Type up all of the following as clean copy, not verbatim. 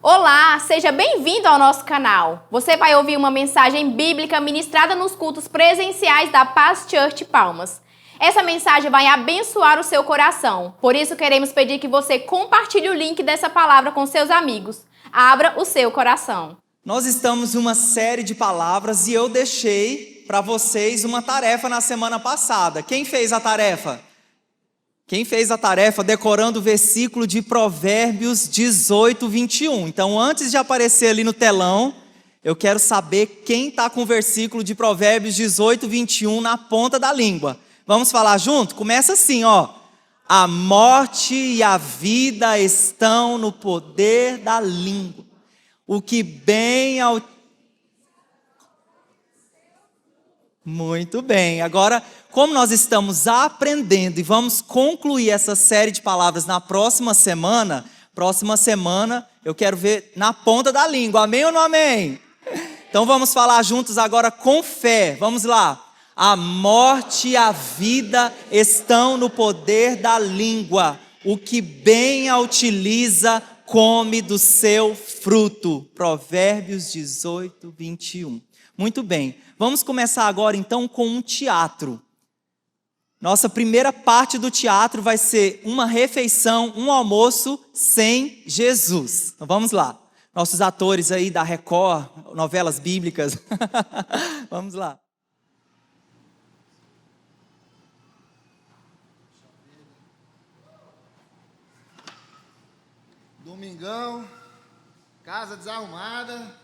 Olá, seja bem-vindo ao nosso canal. Você vai ouvir uma mensagem bíblica ministrada nos cultos presenciais da Paz Church Palmas. Essa mensagem vai abençoar o seu coração. Por isso queremos pedir que você compartilhe o link dessa palavra com seus amigos. Abra o seu coração. Nós estamos em uma série de palavras e eu deixei para vocês uma tarefa na semana passada. Quem fez a tarefa? Quem fez a tarefa decorando o versículo de Provérbios 18, 21. Então, antes de aparecer ali no telão, eu quero saber quem está com o versículo de Provérbios 18, 21 na ponta da língua. Vamos falar junto? Começa assim, ó. A morte e a vida estão no poder da língua. O que bem ao... Muito bem. Agora, como nós estamos aprendendo e vamos concluir essa série de palavras na próxima semana eu quero ver na ponta da língua. Amém ou não amém? Então vamos falar juntos agora com fé. Vamos lá. A morte e a vida estão no poder da língua. O que bem a utiliza, come do seu fruto. Provérbios 18, 21. Muito bem. Vamos começar agora então com um teatro. Nossa primeira parte do teatro vai ser uma refeição, um almoço sem Jesus. Então vamos lá. Nossos atores aí da Record, novelas bíblicas. Vamos lá. Domingão, casa desarrumada,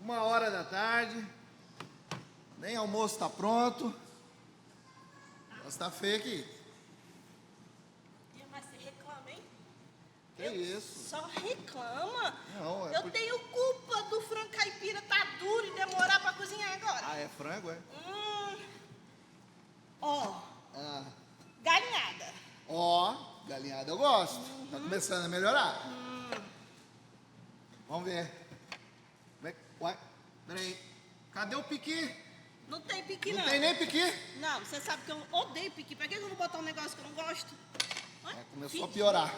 1h da tarde, nem almoço está pronto. Está feio aqui. Mas você reclama, hein? Que isso? Só reclama. Não, Eu tenho culpa do frango caipira tá duro e demorar pra cozinhar agora. Ah, é frango, é? Ó, Ah. galinhada. Ó, galinhada eu gosto. Tá começando a melhorar. Vamos ver. Uai, peraí. Cadê o piqui? Não tem piqui, Não não. tem nem piqui? Não, você sabe que eu odeio piqui. Pra que eu vou botar um negócio que eu não gosto? Começou a piorar.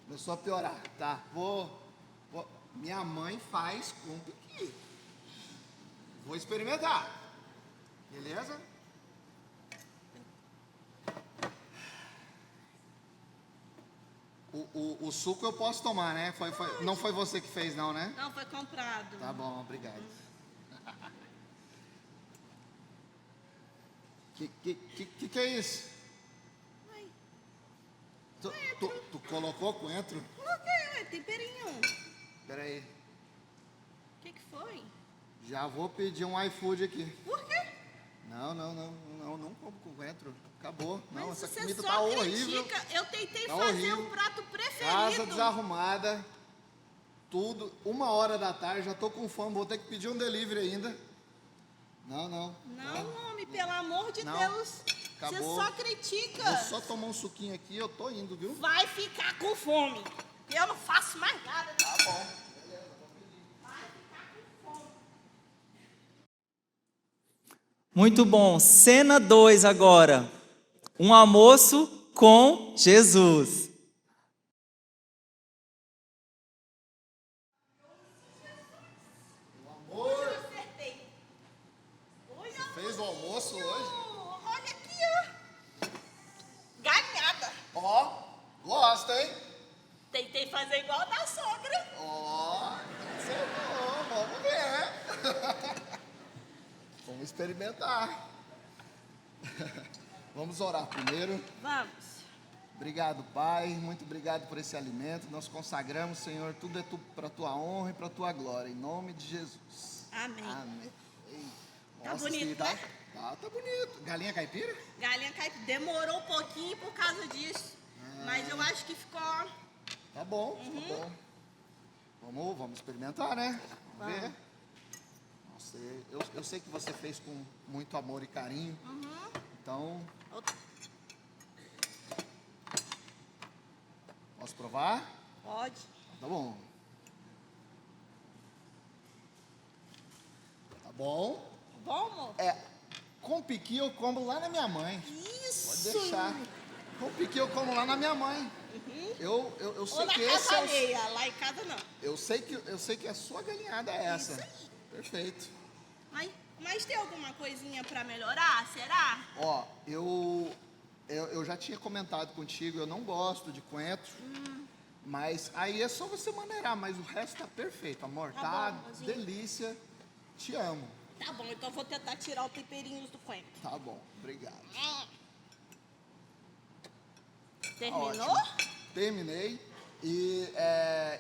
Começou a piorar. Tá, vou. Minha mãe faz com piqui. Vou experimentar. Beleza? O suco eu posso tomar, né? Não foi você que fez, não, né? Não, foi comprado. Tá bom, obrigado. Que é isso? Ai, Tu colocou coentro? coloquei, temperinho. Pera aí, O que foi? já vou pedir um iFood aqui. Por quê? Não como com coentro. Acabou. Não, Mas essa você comida só tá horrível. critica. Eu tentei Tá fazer horrível. o prato preferido. Casa desarrumada. Tudo. 1h da tarde, já tô com fome. Vou ter que pedir um delivery ainda. Não. Não, homem, pelo amor de Não. Deus. Acabou. Você só critica. Vou só tomar um suquinho aqui, eu tô indo, viu? Vai ficar com fome. Eu não faço mais nada. Tá bom. Vai ficar com fome. Muito bom. Cena 2 agora. Um almoço com Jesus. Amor, Eu acertei. Oi, fez o almoço hoje? Olha aqui, ó. Galinhada. Ó, gosta, hein? Tentei fazer igual a da sogra. Ó, acertou, vamos ver. Vamos experimentar. Vamos orar primeiro. Vamos. Obrigado, Pai, muito obrigado por esse alimento. Nós consagramos, Senhor, tudo é para a Tua honra e para a Tua glória, em nome de Jesus. Amém. Amém. Ei, Tá nossa, bonito, esse tá, né? tá bonito. Galinha caipira? Galinha caipira. Demorou um pouquinho por causa disso. Mas eu acho que ficou... Tá bom, tá bom. Vamos experimentar, né? Vamos ver. Nossa, eu sei que você fez com muito amor e carinho. Então, posso provar? Pode. Tá bom. Tá bom. Bom, amor? Com piqui eu como lá na minha mãe. Isso. Pode deixar. Com piqui eu como lá na minha mãe. Eu Ou sei na que casa esse é o... alheia, lá em casa não. Eu sei que a sua galinhada é essa. Isso aí. Perfeito. Mas tem alguma coisinha pra melhorar, será? Ó, eu já tinha comentado contigo, eu não gosto de coentro. Mas aí é só você maneirar, mas o resto tá perfeito, amor. Tá bom, Rosinha. Delícia. Te amo. Tá bom, então eu vou tentar tirar o temperinho do coentro. Tá bom, obrigado. Terminou? Ótimo. Terminei. E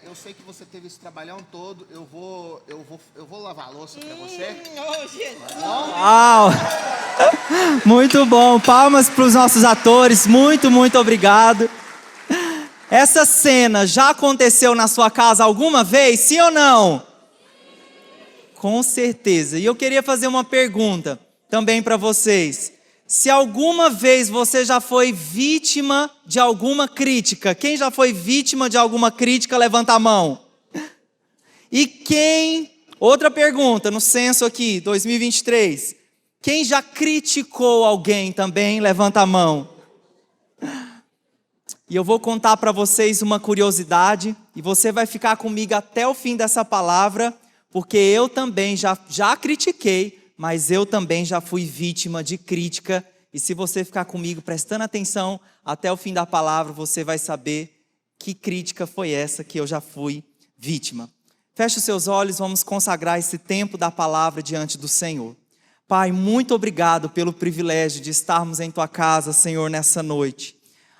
eu sei que você teve esse trabalhão todo. Eu vou lavar a louça pra você. Oh, Jesus. Uau! Muito bom. Palmas para os nossos atores. Muito, muito obrigado. Essa cena já aconteceu na sua casa alguma vez? Sim ou não? Com certeza. E eu queria fazer uma pergunta também para vocês. Se alguma vez você já foi vítima de alguma crítica, quem já foi vítima de alguma crítica, levanta a mão. E quem, outra pergunta no censo aqui, 2023, quem já criticou alguém também, levanta a mão. E eu vou contar para vocês uma curiosidade, e você vai ficar comigo até o fim dessa palavra, porque eu também já critiquei, mas eu também já fui vítima de crítica. E se você ficar comigo prestando atenção até o fim da palavra, você vai saber que crítica foi essa que eu já fui vítima. Feche os seus olhos, vamos consagrar esse tempo da palavra diante do Senhor. Pai, muito obrigado pelo privilégio de estarmos em Tua casa, Senhor, nessa noite.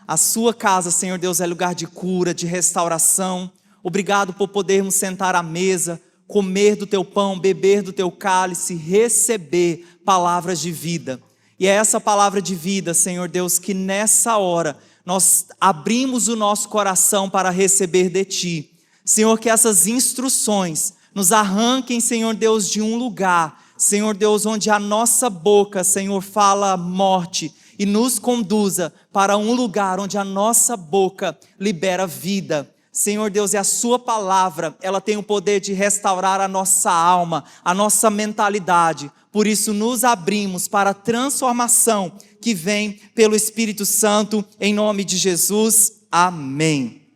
A Sua casa, Senhor Deus, é lugar de cura, de restauração. Obrigado por podermos sentar à mesa, comer do Teu pão, beber do Teu cálice, receber palavras de vida. E é essa palavra de vida, Senhor Deus, que nessa hora nós abrimos o nosso coração para receber de Ti. Senhor, que essas instruções nos arranquem, Senhor Deus, de um lugar, Senhor Deus, onde a nossa boca, Senhor, fala morte, e nos conduza para um lugar onde a nossa boca libera vida. Senhor Deus, e a Sua palavra, ela tem o poder de restaurar a nossa alma, a nossa mentalidade. Por isso nos abrimos para a transformação que vem pelo Espírito Santo, em nome de Jesus. Amém.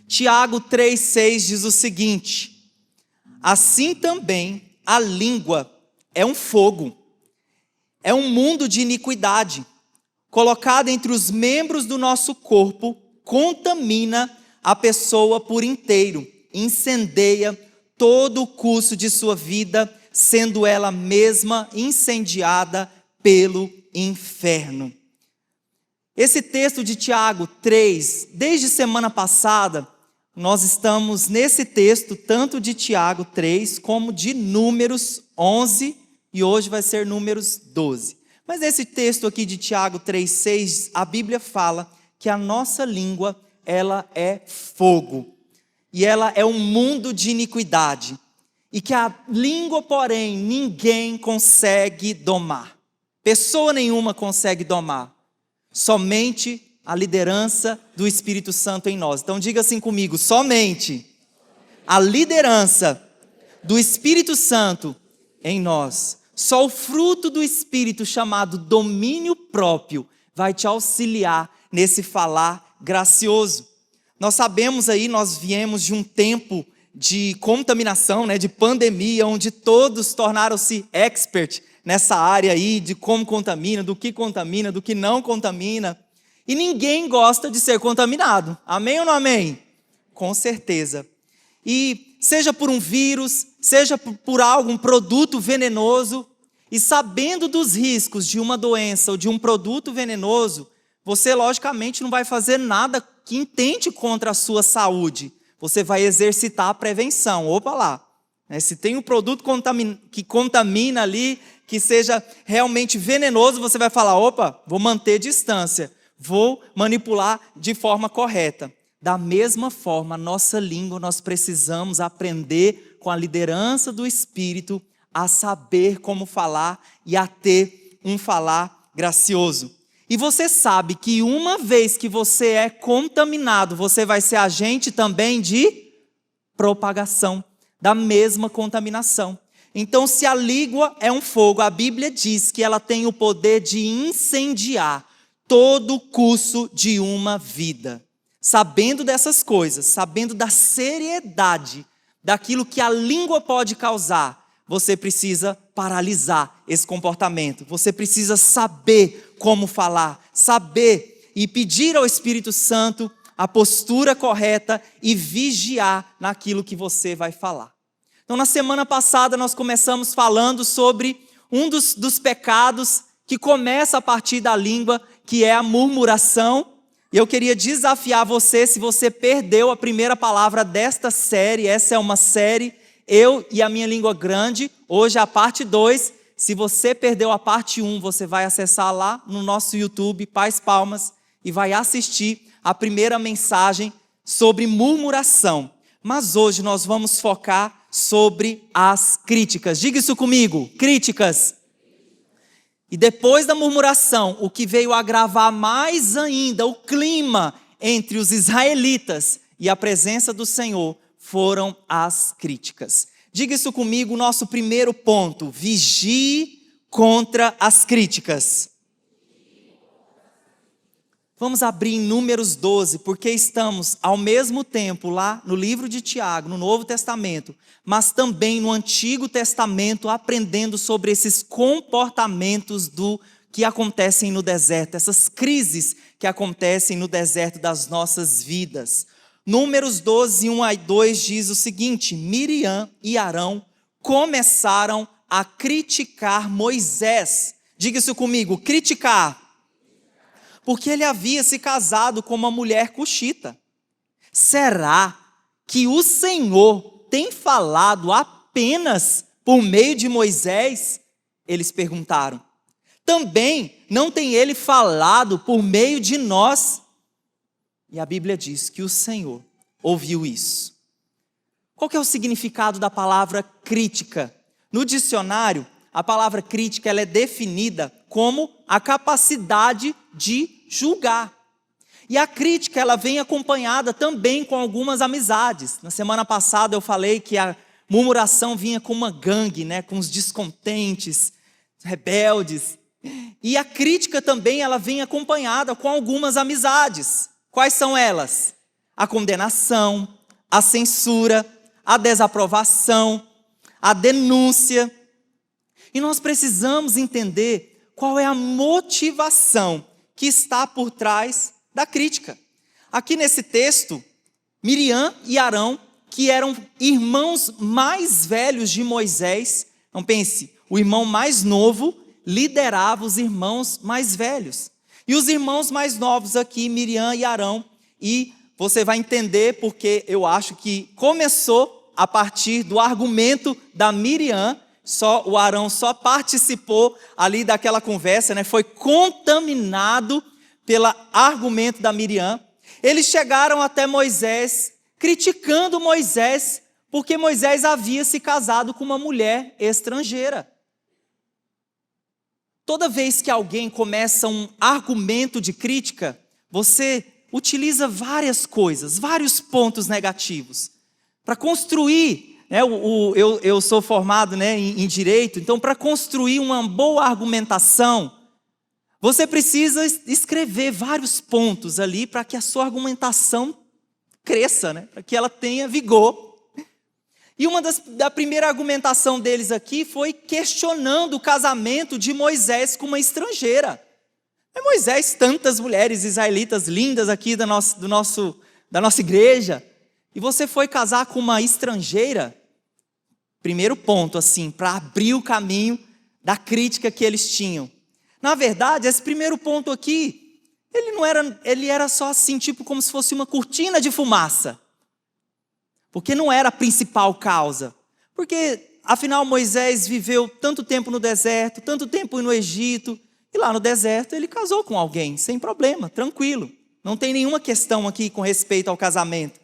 Tiago 3,6 diz o seguinte: assim também a língua é um fogo, é um mundo de iniquidade, colocada entre os membros do nosso corpo, contamina a pessoa por inteiro, incendeia todo o curso de sua vida, sendo ela mesma incendiada pelo inferno. Esse texto de Tiago 3, desde semana passada, nós estamos nesse texto, tanto de Tiago 3, como de Números 11, e hoje vai ser Números 12. Mas nesse texto aqui de Tiago 3,6, a Bíblia fala que a nossa língua, ela é fogo. E ela é um mundo de iniquidade. E que a língua, porém, ninguém consegue domar. Pessoa nenhuma consegue domar. Somente a liderança do Espírito Santo em nós. Então diga assim comigo: somente a liderança do Espírito Santo em nós. Só o fruto do Espírito, chamado domínio próprio, vai te auxiliar nesse falar gracioso. Nós sabemos aí, nós viemos de um tempo de contaminação, de pandemia, onde todos tornaram-se expert nessa área aí de como contamina, do que não contamina. E ninguém gosta de ser contaminado. Amém ou não amém? Com certeza. E seja por um vírus, seja por algum produto venenoso, e sabendo dos riscos de uma doença ou de um produto venenoso, você logicamente não vai fazer nada que intente contra a sua saúde. Você vai exercitar a prevenção. Opa lá. Se tem um produto que contamina ali, que seja realmente venenoso, você vai falar: opa, vou manter distância. Vou manipular de forma correta. Da mesma forma, a nossa língua, nós precisamos aprender com a liderança do Espírito a saber como falar e a ter um falar gracioso. E você sabe que uma vez que você é contaminado, você vai ser agente também de propagação da mesma contaminação. Então, se a língua é um fogo, a Bíblia diz que ela tem o poder de incendiar todo o curso de uma vida. Sabendo dessas coisas, sabendo da seriedade daquilo que a língua pode causar, você precisa paralisar esse comportamento. Você precisa saber como falar, saber e pedir ao Espírito Santo a postura correta e vigiar naquilo que você vai falar. Então, na semana passada, nós começamos falando sobre um dos pecados que começa a partir da língua, que é a murmuração. E eu queria desafiar você, se você perdeu a primeira palavra desta série, essa é uma série, Eu e a Minha Língua Grande, hoje é a parte 2. Se você perdeu a parte 1, você vai acessar lá no nosso YouTube, Paz Palmas, e vai assistir a primeira mensagem sobre murmuração. Mas hoje nós vamos focar sobre as críticas. Diga isso comigo, críticas. E depois da murmuração, o que veio agravar mais ainda o clima entre os israelitas e a presença do Senhor foram as críticas. Diga isso comigo, nosso primeiro ponto: vigie contra as críticas. Vamos abrir em Números 12, porque estamos ao mesmo tempo lá no livro de Tiago, no Novo Testamento, mas também no Antigo Testamento, aprendendo sobre esses comportamentos que acontecem no deserto, essas crises que acontecem no deserto das nossas vidas. Números 12, 1 a 2 diz o seguinte: Miriam e Arão começaram a criticar Moisés. Diga isso comigo, criticar. Porque ele havia se casado com uma mulher cuxita. Será que o Senhor tem falado apenas por meio de Moisés? Eles perguntaram. Também não tem ele falado por meio de nós? E a Bíblia diz que o Senhor ouviu isso. Qual que é o significado da palavra crítica? No dicionário, a palavra crítica ela é definida como a capacidade de julgar. E a crítica ela vem acompanhada também com algumas amizades. Na semana passada eu falei que a murmuração vinha com uma gangue, né, com os descontentes, rebeldes. E a crítica também ela vem acompanhada com algumas amizades. Quais são elas? A condenação, a censura, a desaprovação, a denúncia. E nós precisamos entender qual é a motivação que está por trás da crítica. Aqui nesse texto, Miriam e Arão, que eram irmãos mais velhos de Moisés, não pense, o irmão mais novo liderava os irmãos mais velhos. E os irmãos mais novos aqui, Miriam e Arão, e você vai entender porque eu acho que começou a partir do argumento da Miriam. O Arão só participou ali daquela conversa, né? Foi contaminado pelo argumento da Miriam. Eles chegaram até Moisés, criticando Moisés, porque Moisés havia se casado com uma mulher estrangeira. Toda vez que alguém começa um argumento de crítica, você utiliza várias coisas, vários pontos negativos, para construir. Eu sou formado, né, em direito, então para construir uma boa argumentação, você precisa escrever vários pontos ali para que a sua argumentação cresça, né, para que ela tenha vigor. E da primeira argumentação deles aqui foi questionando o casamento de Moisés com uma estrangeira. Moisés, tantas mulheres israelitas lindas aqui da nossa igreja, e você foi casar com uma estrangeira? Primeiro ponto, assim, para abrir o caminho da crítica que eles tinham. Na verdade, esse primeiro ponto aqui, ele era só assim, tipo como se fosse uma cortina de fumaça. Porque não era a principal causa. Porque, afinal, Moisés viveu tanto tempo no deserto, tanto tempo no Egito, e lá no deserto ele casou com alguém, sem problema, tranquilo. Não tem nenhuma questão aqui com respeito ao casamento.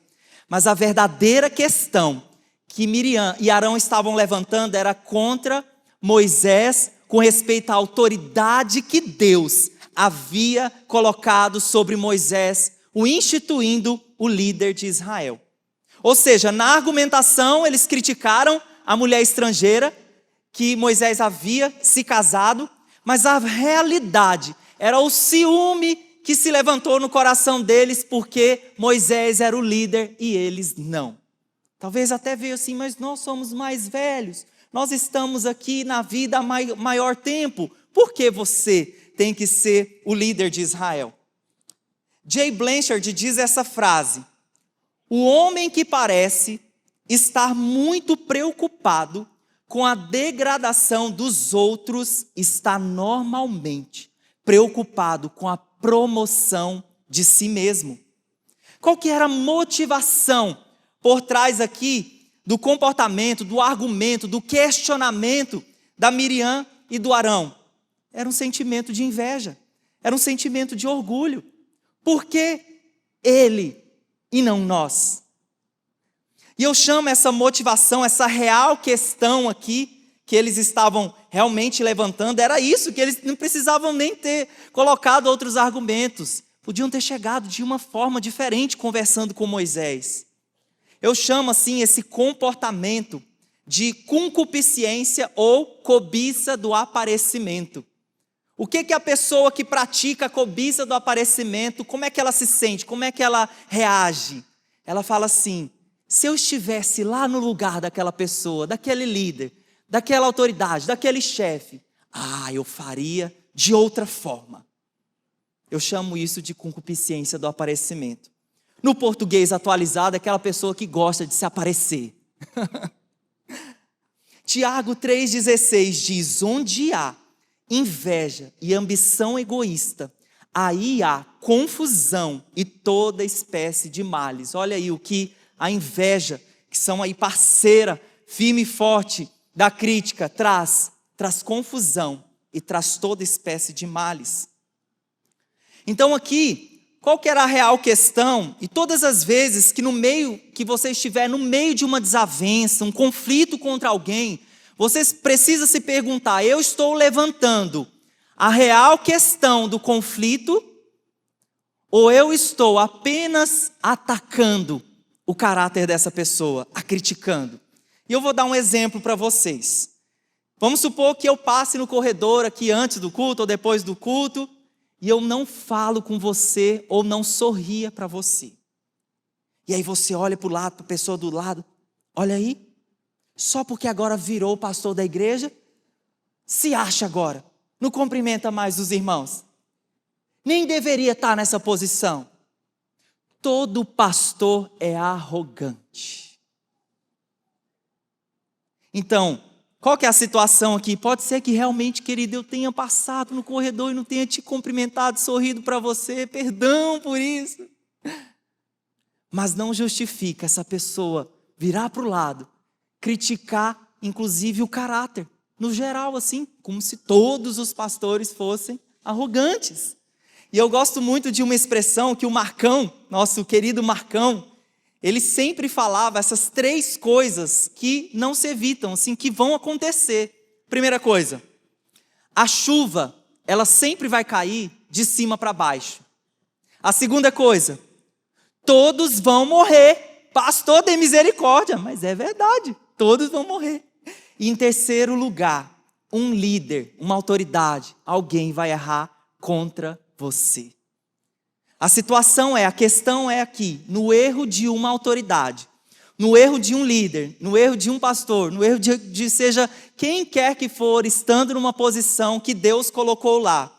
Mas a verdadeira questão que Miriam e Arão estavam levantando era contra Moisés com respeito à autoridade que Deus havia colocado sobre Moisés, o instituindo o líder de Israel. Ou seja, na argumentação eles criticaram a mulher estrangeira que Moisés havia se casado, mas a realidade era o ciúme que se levantou no coração deles porque Moisés era o líder e eles não. Talvez até veio assim, mas nós somos mais velhos, nós estamos aqui na vida há maior tempo, por que você tem que ser o líder de Israel? Jay Blanchard diz essa frase: o homem que parece estar muito preocupado com a degradação dos outros está normalmente preocupado com a promoção de si mesmo. Qual que era a motivação por trás aqui do comportamento, do argumento, do questionamento da Miriam e do Arão? Era um sentimento de inveja, era um sentimento de orgulho. Por que ele e não nós? E eu chamo essa motivação, essa real questão aqui, que eles estavam realmente levantando, era isso, que eles não precisavam nem ter colocado outros argumentos. Podiam ter chegado de uma forma diferente conversando com Moisés. Eu chamo assim esse comportamento de concupiscência ou cobiça do aparecimento. O que a pessoa que pratica a cobiça do aparecimento, como é que ela se sente? Como é que ela reage? Ela fala assim: se eu estivesse lá no lugar daquela pessoa, daquele líder, daquela autoridade, daquele chefe, eu faria de outra forma. Eu chamo isso de concupiscência do aparecimento. No português atualizado, é aquela pessoa que gosta de se aparecer. Tiago 3,16 diz: onde há inveja e ambição egoísta, aí há confusão e toda espécie de males. Olha aí o que a inveja, que são aí parceira firme e forte da crítica, traz confusão e traz toda espécie de males. Então aqui, qual que era a real questão? E todas as vezes que você estiver no meio de uma desavença, um conflito contra alguém, você precisa se perguntar: eu estou levantando a real questão do conflito ou eu estou apenas atacando o caráter dessa pessoa, a criticando? E eu vou dar um exemplo para vocês. Vamos supor que eu passe no corredor aqui antes do culto ou depois do culto e eu não falo com você ou não sorria para você. E aí você olha para o lado, para a pessoa do lado: olha aí, só porque agora virou pastor da igreja, se acha agora, não cumprimenta mais os irmãos. Nem deveria estar nessa posição. Todo pastor é arrogante. Então, qual que é a situação aqui? Pode ser que realmente, querido, eu tenha passado no corredor e não tenha te cumprimentado, sorrido para você, perdão por isso. Mas não justifica essa pessoa virar para o lado, criticar inclusive o caráter, no geral assim, como se todos os pastores fossem arrogantes. E eu gosto muito de uma expressão que o Marcão, nosso querido Marcão, ele sempre falava essas 3 coisas que não se evitam, assim, que vão acontecer. Primeira coisa, a chuva, ela sempre vai cair de cima para baixo. A segunda coisa, todos vão morrer. Pastor, tem misericórdia, mas é verdade, todos vão morrer. E em terceiro lugar, um líder, uma autoridade, alguém vai errar contra você. A questão é aqui, no erro de uma autoridade, no erro de um líder, no erro de um pastor, no erro de seja quem quer que for, estando numa posição que Deus colocou lá.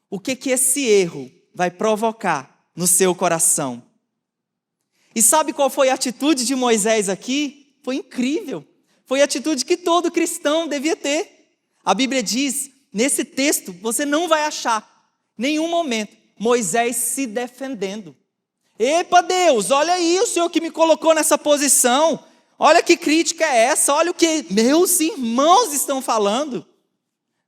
O que esse erro vai provocar no seu coração? E sabe qual foi a atitude de Moisés aqui? Foi incrível. Foi a atitude que todo cristão devia ter. A Bíblia diz, nesse texto, você não vai achar nenhum momento Moisés se defendendo. Epa Deus, olha aí o Senhor que me colocou nessa posição. Olha que crítica é essa, olha o que meus irmãos estão falando.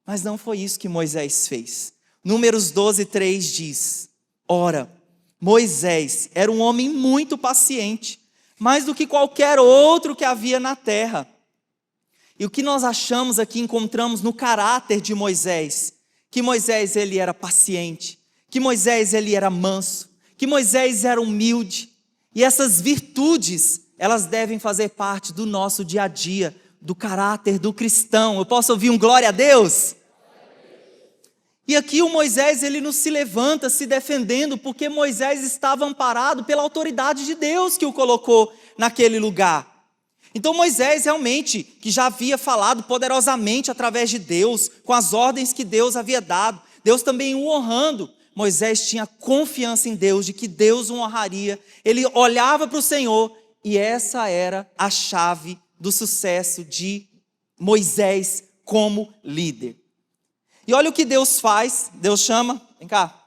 Mas não foi isso que Moisés fez. Números 12:3 diz: ora, Moisés era um homem muito paciente, mais do que qualquer outro que havia na terra. E o que nós achamos aqui, encontramos no caráter de Moisés, que Moisés ele era paciente, que Moisés ele era manso, que Moisés era humilde. E essas virtudes, elas devem fazer parte do nosso dia a dia, do caráter do cristão. Eu posso ouvir um glória a Deus? E aqui o Moisés, ele não se levanta se defendendo, porque Moisés estava amparado pela autoridade de Deus que o colocou naquele lugar. Então Moisés realmente, que já havia falado poderosamente através de Deus, com as ordens que Deus havia dado, Deus também o honrando, Moisés tinha confiança em Deus, de que Deus o honraria, ele olhava para o Senhor, e essa era a chave do sucesso de Moisés como líder. E olha o que Deus faz, Deus chama, vem cá,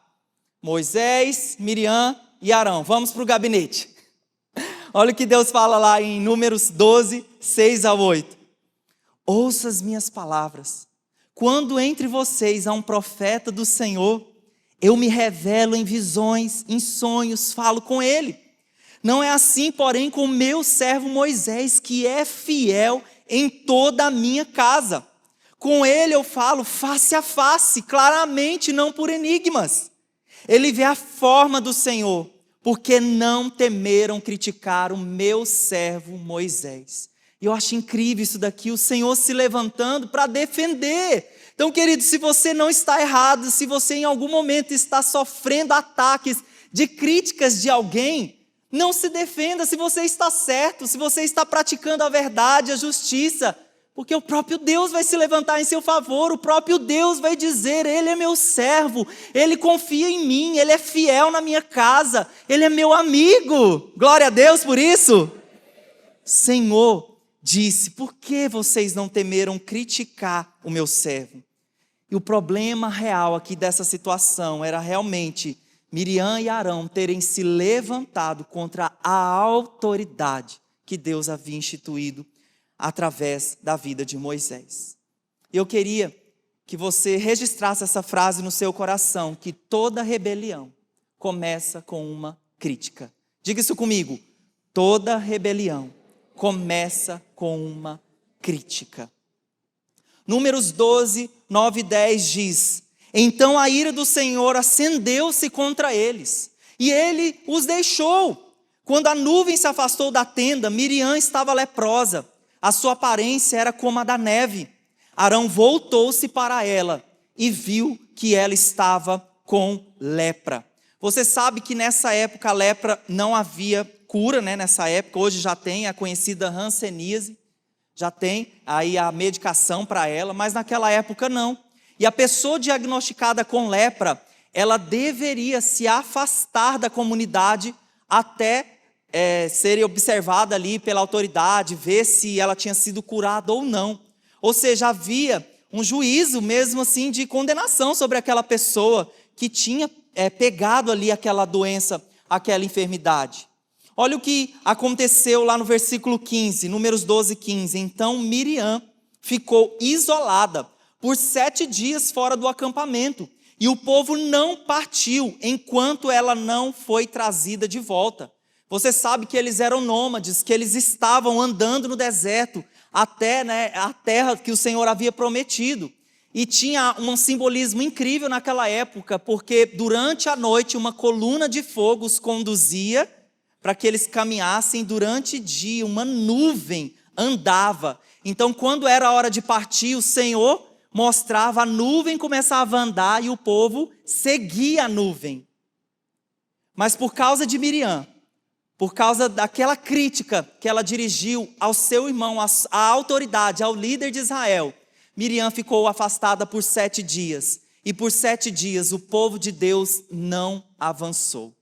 Moisés, Miriam e Arão, vamos para o gabinete. Olha o que Deus fala lá em Números 12, 6-8. Ouça as minhas palavras. Quando entre vocês há um profeta do Senhor, eu me revelo em visões, em sonhos, falo com ele. Não é assim, porém, com o meu servo Moisés, que é fiel em toda a minha casa. Com ele eu falo face a face, claramente, não por enigmas. Ele vê a forma do Senhor, porque não temeram criticar o meu servo Moisés. E eu acho incrível isso daqui, o Senhor se levantando para defender. Então, querido, se você não está errado, se você em algum momento está sofrendo ataques de críticas de alguém, não se defenda se você está certo, se você está praticando a verdade, a justiça, porque o próprio Deus vai se levantar em seu favor, o próprio Deus vai dizer, ele é meu servo, ele confia em mim, ele é fiel na minha casa, ele é meu amigo. Glória a Deus por isso. Senhor disse, por que vocês não temeram criticar o meu servo? E o problema real aqui dessa situação era realmente Miriam e Arão terem se levantado contra a autoridade que Deus havia instituído através da vida de Moisés. Eu queria que você registrasse essa frase no seu coração, que toda rebelião começa com uma crítica. Diga isso comigo, toda rebelião começa com uma crítica. Números 12, 9 e 10 diz, então a ira do Senhor acendeu-se contra eles, e ele os deixou. Quando a nuvem se afastou da tenda, Miriam estava leprosa, a sua aparência era como a da neve. Arão voltou-se para ela e viu que ela estava com lepra. Você sabe que nessa época a lepra não havia cura, né? Nessa época, hoje já tem a conhecida hanseníase, já tem aí a medicação para ela, mas naquela época não. E a pessoa diagnosticada com lepra, ela deveria se afastar da comunidade até ser observada ali pela autoridade, ver se ela tinha sido curada ou não. Ou seja, havia um juízo mesmo assim de condenação sobre aquela pessoa que tinha pegado ali aquela doença, aquela enfermidade. Olha o que aconteceu lá no versículo 15, Números 12, 15. Então Miriam ficou isolada por 7 dias fora do acampamento, e o povo não partiu enquanto ela não foi trazida de volta. Você sabe que eles eram nômades, que eles estavam andando no deserto até a terra que o Senhor havia prometido. E tinha um simbolismo incrível naquela época, porque durante a noite uma coluna de fogo os conduzia para que eles caminhassem, durante o dia uma nuvem andava. Então, quando era a hora de partir, o Senhor mostrava, a nuvem começava a andar e o povo seguia a nuvem. Mas por causa de Miriam, por causa daquela crítica que ela dirigiu ao seu irmão, à autoridade, ao líder de Israel, Miriam ficou afastada por 7 dias. E por 7 dias o povo de Deus não avançou.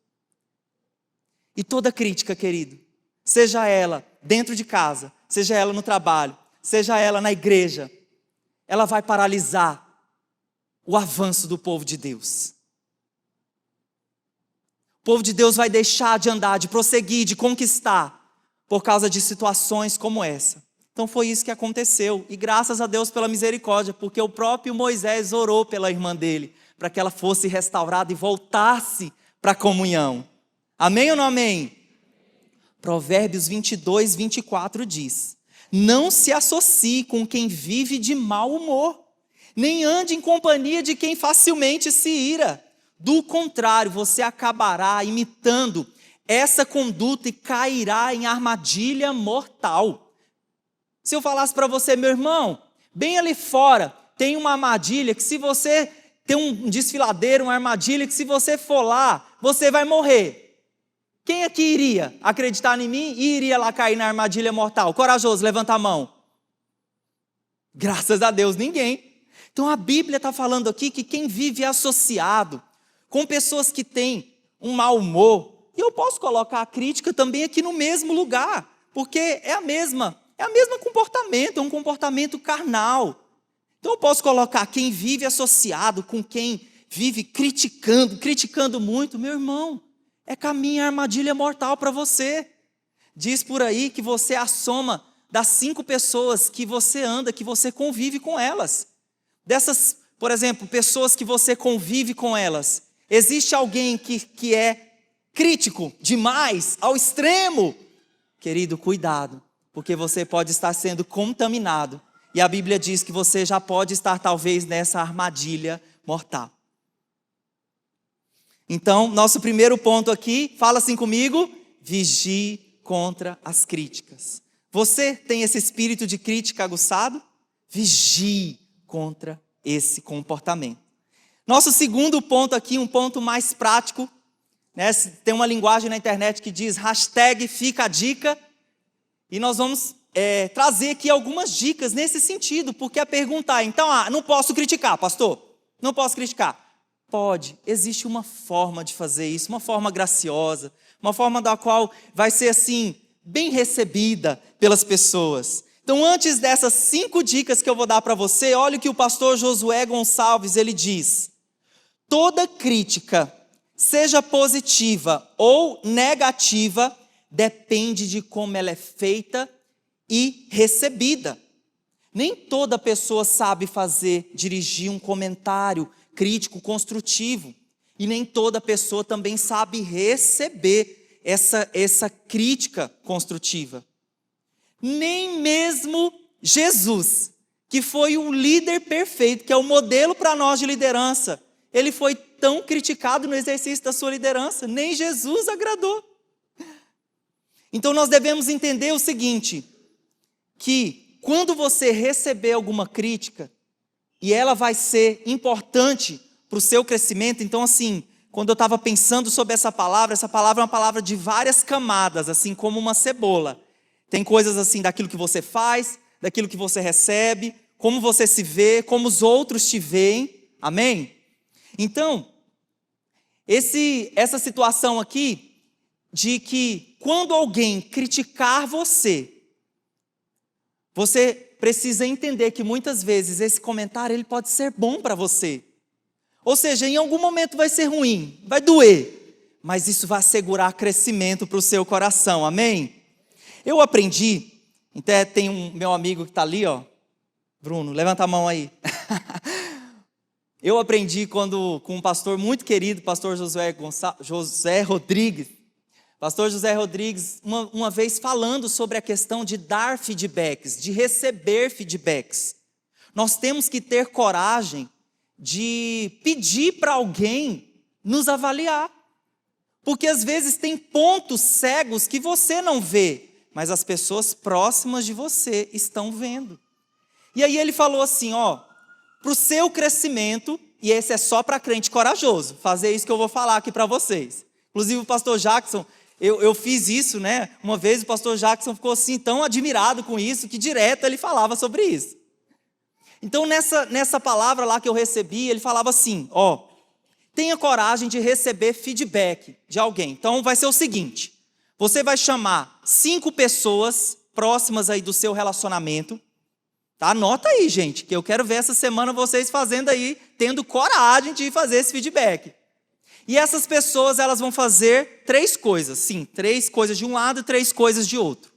E toda crítica, querido, seja ela dentro de casa, seja ela no trabalho, seja ela na igreja, ela vai paralisar o avanço do povo de Deus. O povo de Deus vai deixar de andar, de prosseguir, de conquistar, por causa de situações como essa. Então foi isso que aconteceu, e graças a Deus pela misericórdia, porque o próprio Moisés orou pela irmã dele, para que ela fosse restaurada e voltasse para a comunhão. Amém ou não amém? Provérbios 22, 24 diz, não se associe com quem vive de mau humor, nem ande em companhia de quem facilmente se ira. Do contrário, você acabará imitando essa conduta e cairá em armadilha mortal. Se eu falasse para você, meu irmão, bem ali fora tem uma armadilha que se você tem um desfiladeiro, uma armadilha, que se você for lá, você vai morrer. Quem aqui iria acreditar em mim e iria lá cair na armadilha mortal? Corajoso, levanta a mão. Graças a Deus, ninguém. Então a Bíblia está falando aqui que quem vive associado com pessoas que têm um mau humor, e eu posso colocar a crítica também aqui no mesmo lugar, porque é a mesma comportamento, é um comportamento carnal. Então eu posso colocar quem vive associado com quem vive criticando muito, meu irmão, é caminho a armadilha mortal para você. Diz por aí que você é a soma das 5 pessoas que você anda, que você convive com elas. Dessas, por exemplo, pessoas que você convive com elas, existe alguém que é crítico demais, ao extremo? Querido, cuidado, porque você pode estar sendo contaminado. E a Bíblia diz que você já pode estar talvez nessa armadilha mortal. Então, nosso primeiro ponto aqui, fala assim comigo, vigie contra as críticas. Você tem esse espírito de crítica aguçado? Vigie contra esse comportamento. Nosso segundo ponto aqui, um ponto mais prático, né? Tem uma linguagem na internet que diz #fica a dica, e nós vamos trazer aqui algumas dicas nesse sentido, porque a pergunta é, então, não posso criticar, pastor? Não posso criticar? Pode, existe uma forma de fazer isso, uma forma graciosa, uma forma da qual vai ser assim, bem recebida pelas pessoas. Então, antes dessas 5 dicas que eu vou dar para você, olha o que o pastor Josué Gonçalves, ele diz. Toda crítica, seja positiva ou negativa, depende de como ela é feita e recebida. Nem toda pessoa sabe dirigir um comentário crítico, construtivo. E nem toda pessoa também sabe receber essa crítica construtiva. Nem mesmo Jesus, que foi o líder perfeito, que é o modelo para nós de liderança, ele foi tão criticado no exercício da sua liderança, nem Jesus agradou. Então nós devemos entender o seguinte, que quando você receber alguma crítica, e ela vai ser importante para o seu crescimento, então assim, quando eu estava pensando sobre essa palavra é uma palavra de várias camadas, assim como uma cebola. Tem coisas assim daquilo que você faz, daquilo que você recebe, como você se vê, como os outros te veem, amém? Então, essa situação aqui, de que quando alguém criticar você precisa entender que muitas vezes esse comentário ele pode ser bom para você. Ou seja, em algum momento vai ser ruim, vai doer, mas isso vai assegurar crescimento para o seu coração, amém? Eu aprendi, até tem um meu amigo que está ali, ó, Bruno, levanta a mão aí. Eu aprendi com um pastor muito querido, pastor José Rodrigues. Pastor José Rodrigues, uma vez falando sobre a questão de dar feedbacks, de receber feedbacks. Nós temos que ter coragem de pedir para alguém nos avaliar. Porque às vezes tem pontos cegos que você não vê, mas as pessoas próximas de você estão vendo. E aí ele falou assim, para o seu crescimento, e esse é só para crente corajoso, fazer isso que eu vou falar aqui para vocês. Inclusive o pastor Jackson, eu fiz isso, né? Uma vez o pastor Jackson ficou assim tão admirado com isso, que direto ele falava sobre isso. Então nessa palavra lá que eu recebi, ele falava assim, tenha coragem de receber feedback de alguém. Então vai ser o seguinte, você vai chamar 5 pessoas próximas aí do seu relacionamento, tá? Anota aí, gente, que eu quero ver essa semana vocês fazendo aí, tendo coragem de fazer esse feedback. E essas pessoas, elas vão fazer 3 coisas, sim, 3 coisas de um lado e 3 coisas de outro.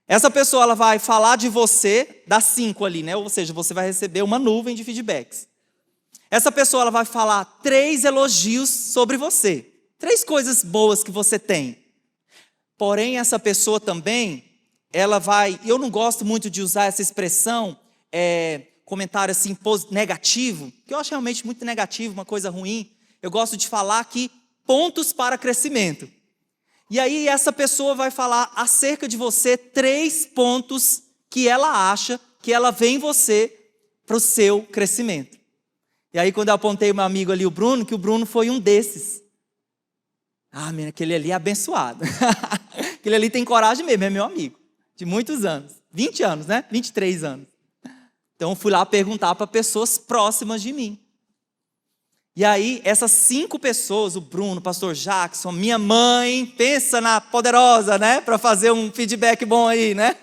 Essa pessoa, ela vai falar de você, das 5 ali, né? Ou seja, você vai receber uma nuvem de feedbacks. Essa pessoa, ela vai falar 3 elogios sobre você, 3 coisas boas que você tem. Porém, essa pessoa também, ela vai, eu não gosto muito de usar essa expressão, comentário assim negativo, que eu acho realmente muito negativo, uma coisa ruim. Eu gosto de falar aqui pontos para crescimento. E aí essa pessoa vai falar acerca de você 3 pontos que ela acha, que ela vê em você para o seu crescimento. E aí quando eu apontei o meu amigo ali, o Bruno, que o Bruno foi um desses. Ah, menina, aquele ali é abençoado. Aquele ali tem coragem mesmo, é meu amigo. De muitos anos. 20 anos, né? 23 anos. Então eu fui lá perguntar para pessoas próximas de mim. E aí, essas 5 pessoas, o Bruno, o pastor Jackson, minha mãe, pensa na poderosa, né? Para fazer um feedback bom aí, né?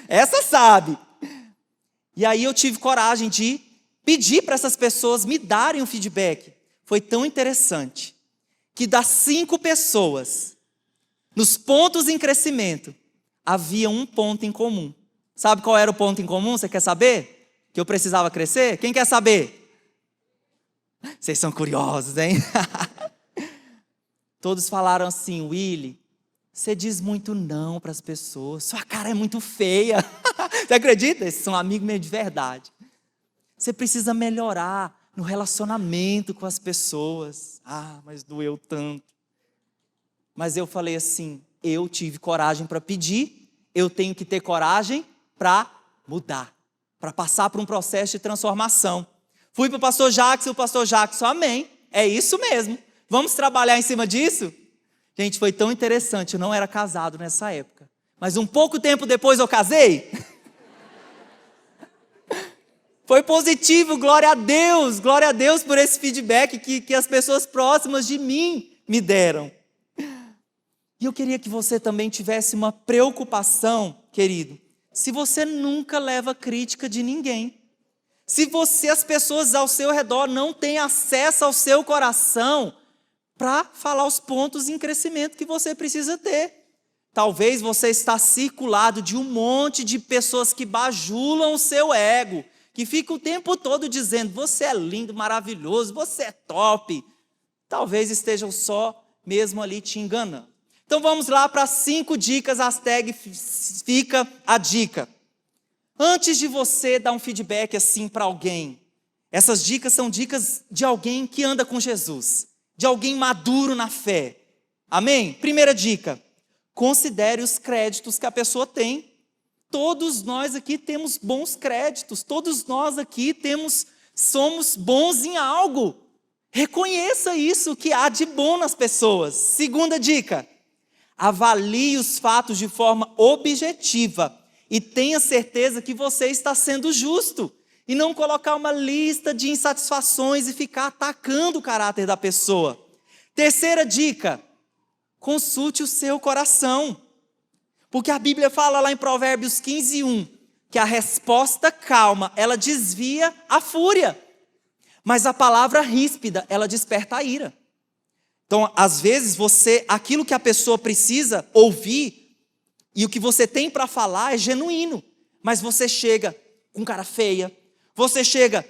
Essa sabe. E aí eu tive coragem de pedir para essas pessoas me darem um feedback. Foi tão interessante que das 5 pessoas, nos pontos em crescimento, havia um ponto em comum. Sabe qual era o ponto em comum? Você quer saber? Que eu precisava crescer? Quem quer saber? Vocês são curiosos, hein? Todos falaram assim: Willy, você diz muito não para as pessoas, sua cara é muito feia. Você acredita? Esses são amigos meio de verdade. Você precisa melhorar no relacionamento com as pessoas. Ah, mas doeu tanto. Mas eu falei assim, eu tive coragem para pedir, eu tenho que ter coragem para mudar, para passar por um processo de transformação. Fui para o pastor Jackson, amém, é isso mesmo. Vamos trabalhar em cima disso? Gente, foi tão interessante, eu não era casado nessa época. Mas um pouco tempo depois eu casei. Foi positivo, glória a Deus por esse feedback que as pessoas próximas de mim me deram. E eu queria que você também tivesse uma preocupação, querido, se você nunca leva crítica de ninguém. Se as pessoas ao seu redor não têm acesso ao seu coração para falar os pontos em crescimento que você precisa ter. Talvez você está circulado de um monte de pessoas que bajulam o seu ego, que ficam o tempo todo dizendo, você é lindo, maravilhoso, você é top. Talvez estejam só mesmo ali te enganando. Então vamos lá para 5 dicas, hashtag fica a dica. Antes de você dar um feedback assim para alguém, essas dicas são dicas de alguém que anda com Jesus, de alguém maduro na fé. Amém? Primeira dica, considere os créditos que a pessoa tem. Todos nós aqui temos bons créditos, todos nós aqui somos bons em algo. Reconheça isso que há de bom nas pessoas. Segunda dica, avalie os fatos de forma objetiva e tenha certeza que você está sendo justo. E não colocar uma lista de insatisfações e ficar atacando o caráter da pessoa. Terceira dica, consulte o seu coração. Porque a Bíblia fala lá em Provérbios 15:1, que a resposta calma, ela desvia a fúria. Mas a palavra ríspida, ela desperta a ira. Então, às vezes, aquilo que a pessoa precisa ouvir, e o que você tem para falar é genuíno. Mas você chega com cara feia, você chega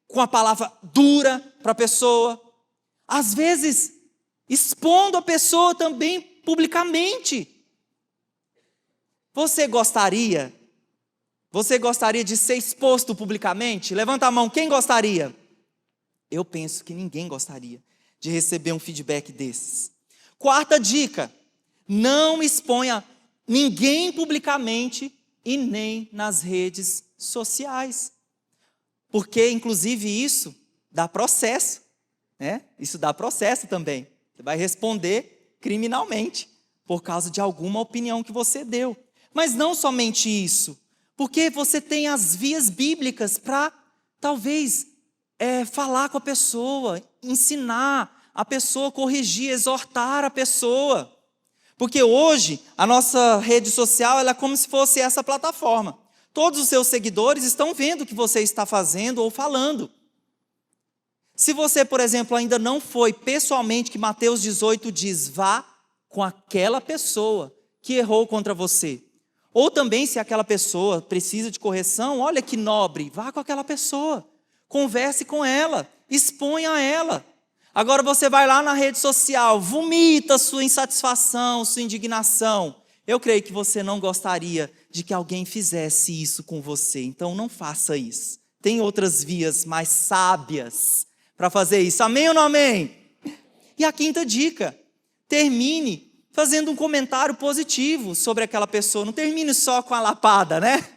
com a palavra dura para a pessoa. Às vezes, expondo a pessoa também publicamente. Você gostaria de ser exposto publicamente? Levanta a mão, quem gostaria? Eu penso que ninguém gostaria de receber um feedback desses. Quarta dica, não exponha ninguém publicamente e nem nas redes sociais. Porque, inclusive, isso dá processo, né? Isso dá processo também. Você vai responder criminalmente por causa de alguma opinião que você deu. Mas não somente isso, porque você tem as vias bíblicas para, talvez, falar com a pessoa, ensinar a pessoa, corrigir, exortar a pessoa. Porque hoje, a nossa rede social ela é como se fosse essa plataforma. Todos os seus seguidores estão vendo o que você está fazendo ou falando. Se você, por exemplo, ainda não foi pessoalmente, que Mateus 18 diz, vá com aquela pessoa que errou contra você. Ou também, se aquela pessoa precisa de correção, olha que nobre, vá com aquela pessoa. Converse com ela, exponha ela. Agora você vai lá na rede social, vomita sua insatisfação, sua indignação. Eu creio que você não gostaria de que alguém fizesse isso com você. Então não faça isso. Tem outras vias mais sábias para fazer isso. Amém ou não amém? E a quinta dica, termine fazendo um comentário positivo sobre aquela pessoa. Não termine só com a lapada, né?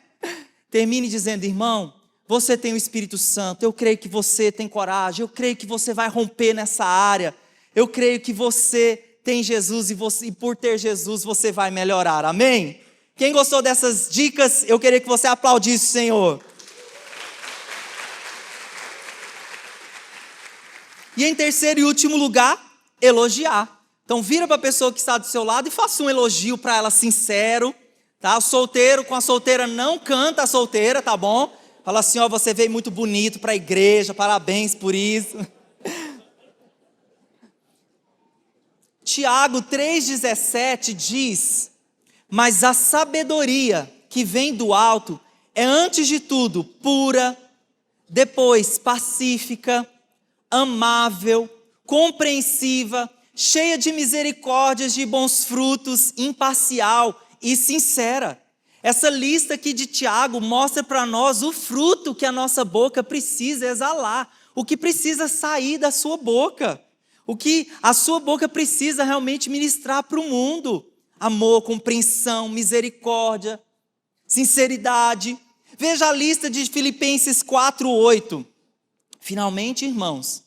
Termine dizendo, irmão, você tem o Espírito Santo, eu creio que você tem coragem, eu creio que você vai romper nessa área, eu creio que você tem Jesus e por ter Jesus você vai melhorar, amém? Quem gostou dessas dicas, eu queria que você aplaudisse o Senhor. E em terceiro e último lugar, elogiar. Então vira para a pessoa que está do seu lado e faça um elogio para ela sincero, tá? O solteiro com a solteira não canta a solteira, tá bom? Fala assim, ó, você veio muito bonito para a igreja, parabéns por isso. Tiago 3,17 diz, mas a sabedoria que vem do alto é antes de tudo pura, depois pacífica, amável, compreensiva, cheia de misericórdias, de bons frutos, imparcial e sincera. Essa lista aqui de Tiago mostra para nós o fruto que a nossa boca precisa exalar, o que precisa sair da sua boca, o que a sua boca precisa realmente ministrar para o mundo. Amor, compreensão, misericórdia, sinceridade. Veja a lista de Filipenses 4:8. Finalmente, irmãos,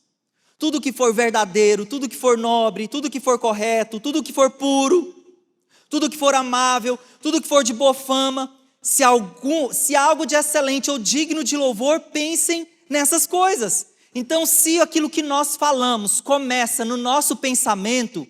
tudo que for verdadeiro, tudo que for nobre, tudo que for correto, tudo que for puro, tudo que for amável, tudo que for de boa fama, se algo de excelente ou digno de louvor, pensem nessas coisas. Então, se aquilo que nós falamos começa no nosso pensamento,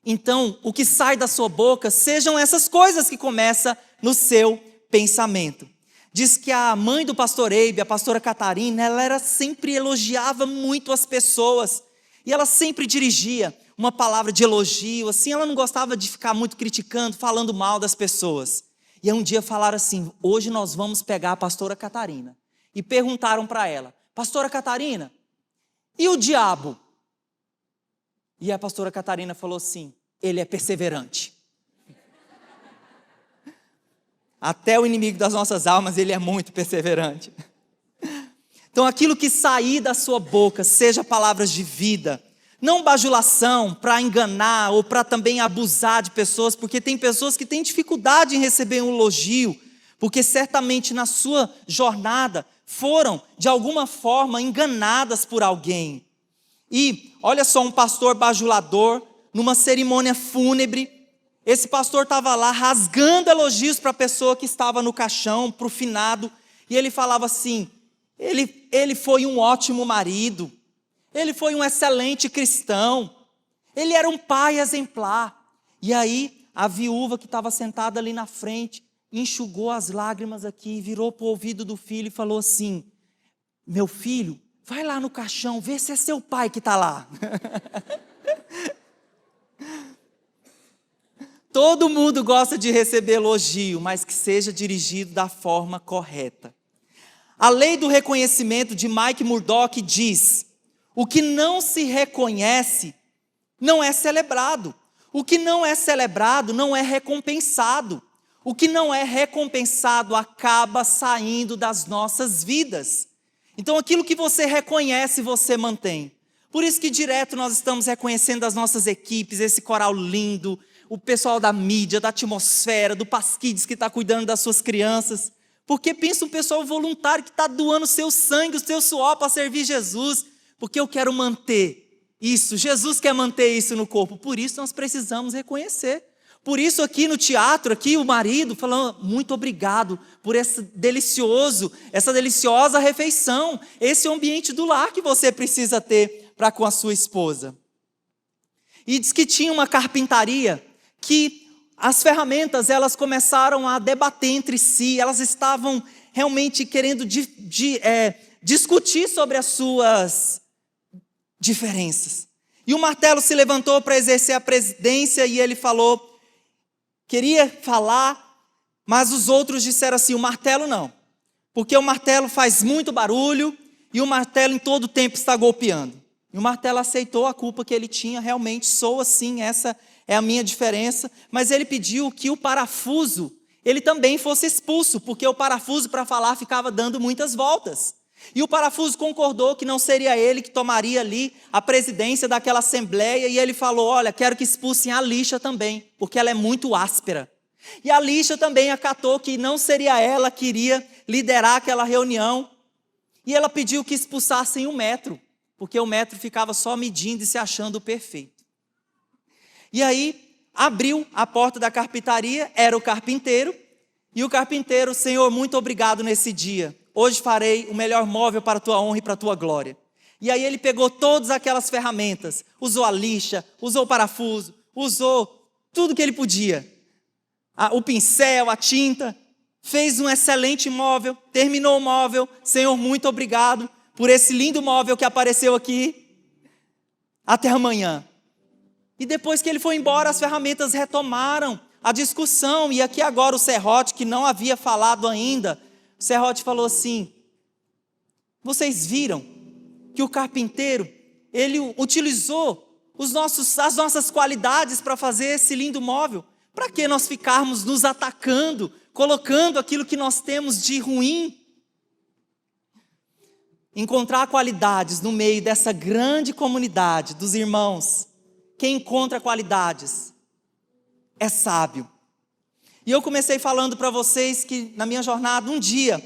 então o que sai da sua boca sejam essas coisas que começam no seu pensamento. Diz que a mãe do pastor Eibe, a pastora Catarina, ela sempre elogiava muito as pessoas. E ela sempre dirigia uma palavra de elogio, assim, ela não gostava de ficar muito criticando, falando mal das pessoas. E aí um dia falaram assim, hoje nós vamos pegar a pastora Catarina. E perguntaram para ela, pastora Catarina, e o diabo? E a pastora Catarina falou assim, ele é perseverante. Até o inimigo das nossas almas, ele é muito perseverante. Então aquilo que sair da sua boca, seja palavras de vida, não bajulação para enganar ou para também abusar de pessoas, porque tem pessoas que têm dificuldade em receber um elogio, porque certamente na sua jornada foram de alguma forma enganadas por alguém. E olha só um pastor bajulador, numa cerimônia fúnebre, esse pastor estava lá rasgando elogios para a pessoa que estava no caixão, para o finado, e ele falava assim, ele foi um ótimo marido, ele foi um excelente cristão, ele era um pai exemplar. E aí a viúva que estava sentada ali na frente, enxugou as lágrimas aqui, virou para o ouvido do filho e falou assim, meu filho, vai lá no caixão, vê se é seu pai que está lá. Todo mundo gosta de receber elogio, mas que seja dirigido da forma correta. A lei do reconhecimento de Mike Murdock diz, o que não se reconhece não é celebrado. O que não é celebrado não é recompensado. O que não é recompensado acaba saindo das nossas vidas. Então aquilo que você reconhece, você mantém. Por isso que direto nós estamos reconhecendo as nossas equipes, esse coral lindo, o pessoal da mídia, da atmosfera, do Pasquides que está cuidando das suas crianças. Porque pensa um pessoal voluntário que está doando o seu sangue, o seu suor para servir Jesus. Porque eu quero manter isso, Jesus quer manter isso no corpo. Por isso nós precisamos reconhecer. Por isso aqui no teatro, aqui o marido falando, muito obrigado por essa deliciosa refeição. Esse ambiente do lar que você precisa ter para com a sua esposa. E diz que tinha uma carpintaria que as ferramentas elas começaram a debater entre si, elas estavam realmente querendo discutir sobre as suas diferenças. E o martelo se levantou para exercer a presidência e ele falou, queria falar, mas os outros disseram assim, o martelo não, porque o martelo faz muito barulho e o martelo em todo tempo está golpeando. E o martelo aceitou a culpa que ele tinha, realmente soa assim, essa é a minha diferença, mas ele pediu que o parafuso, ele também fosse expulso, porque o parafuso para falar ficava dando muitas voltas. E o parafuso concordou que não seria ele que tomaria ali a presidência daquela assembleia, e ele falou, olha, quero que expulsem a lixa também, porque ela é muito áspera. E a lixa também acatou que não seria ela que iria liderar aquela reunião, E ela pediu que expulsassem o metro, porque o metro ficava só medindo e se achando perfeito. E aí, abriu a porta da carpintaria, era o carpinteiro, e o carpinteiro: Senhor, muito obrigado nesse dia. Hoje farei o melhor móvel para a tua honra e para a tua glória. E aí ele pegou todas aquelas ferramentas, usou a lixa, usou o parafuso, usou tudo que ele podia. O pincel, a tinta, fez um excelente móvel, terminou o móvel. Senhor, muito obrigado por esse lindo móvel que apareceu aqui. Até amanhã. E depois que ele foi embora, as ferramentas retomaram a discussão. E aqui agora o serrote, que não havia falado ainda, o serrote falou assim: vocês viram que o carpinteiro, ele utilizou as nossas qualidades para fazer esse lindo móvel? Para que nós ficarmos nos atacando, colocando aquilo que nós temos de ruim? Encontrar qualidades no meio dessa grande comunidade dos irmãos. Quem encontra qualidades é sábio. E eu comecei falando para vocês que na minha jornada, um dia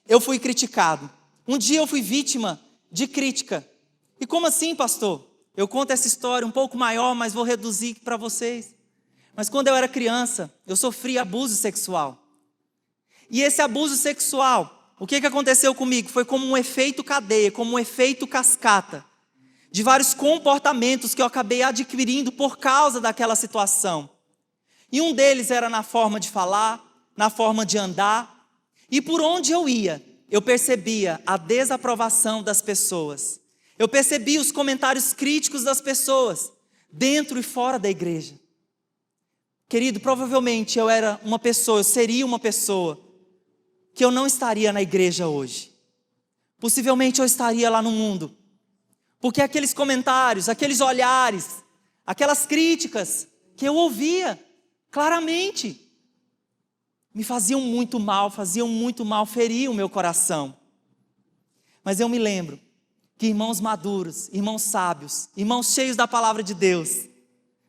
eu fui criticado. Um dia eu fui vítima de crítica. E como assim, pastor? Eu conto essa história um pouco maior, mas vou reduzir para vocês. Mas quando eu era criança, eu sofri abuso sexual. E esse abuso sexual, o que aconteceu comigo? Foi como um efeito cadeia, como um efeito cascata, de vários comportamentos que eu acabei adquirindo por causa daquela situação. E um deles era na forma de falar, na forma de andar. E por onde eu ia, eu percebia a desaprovação das pessoas. Eu percebia os comentários críticos das pessoas, dentro e fora da igreja. Querido, provavelmente eu seria uma pessoa que eu não estaria na igreja hoje. Possivelmente eu estaria lá no mundo. Porque aqueles comentários, aqueles olhares, aquelas críticas que eu ouvia claramente, me faziam muito mal, feriam o meu coração. Mas eu me lembro que irmãos maduros, irmãos sábios, irmãos cheios da palavra de Deus,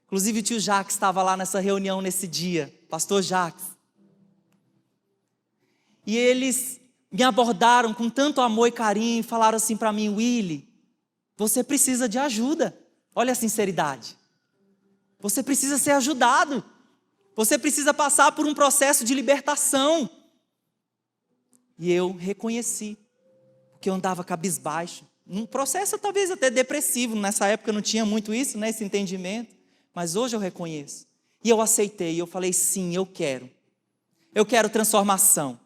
inclusive o tio Jacques estava lá nessa reunião nesse dia, pastor Jacques, e eles me abordaram com tanto amor e carinho e falaram assim para mim: Willy, você precisa de ajuda. Olha a sinceridade. Você precisa ser ajudado. Você precisa passar por um processo de libertação. E eu reconheci, porque eu andava cabisbaixo. Um processo talvez até depressivo. Nessa época eu não tinha muito isso, né, esse entendimento. Mas hoje eu reconheço. E eu aceitei, eu falei: sim, eu quero. Eu quero transformação.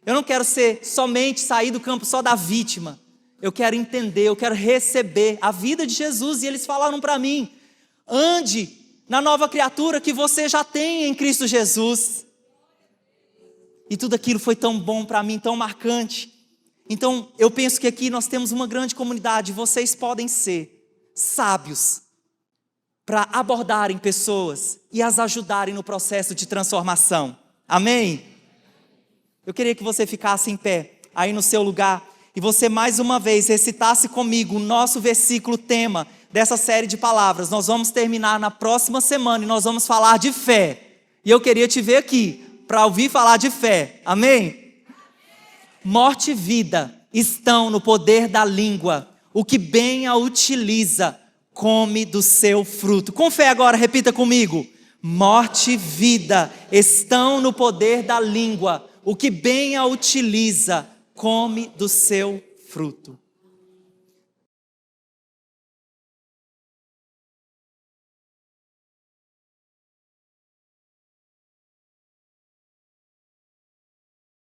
Eu não quero somente sair do campo só da vítima. Eu quero entender, eu quero receber a vida de Jesus. E eles falaram para mim: ande na nova criatura que você já tem em Cristo Jesus. E tudo aquilo foi tão bom para mim, tão marcante. Então eu penso que aqui nós temos uma grande comunidade. Vocês podem ser sábios para abordarem pessoas e as ajudarem no processo de transformação. Amém? Eu queria que você ficasse em pé aí no seu lugar e você mais uma vez recitasse comigo o nosso versículo tema dessa série de palavras. Nós vamos terminar na próxima semana e nós vamos falar de fé. E eu queria te ver aqui para ouvir falar de fé. Amém? Morte e vida estão no poder da língua. O que bem a utiliza, come do seu fruto. Com fé agora, repita comigo. Morte e vida estão no poder da língua. O que bem a utiliza, come do seu fruto.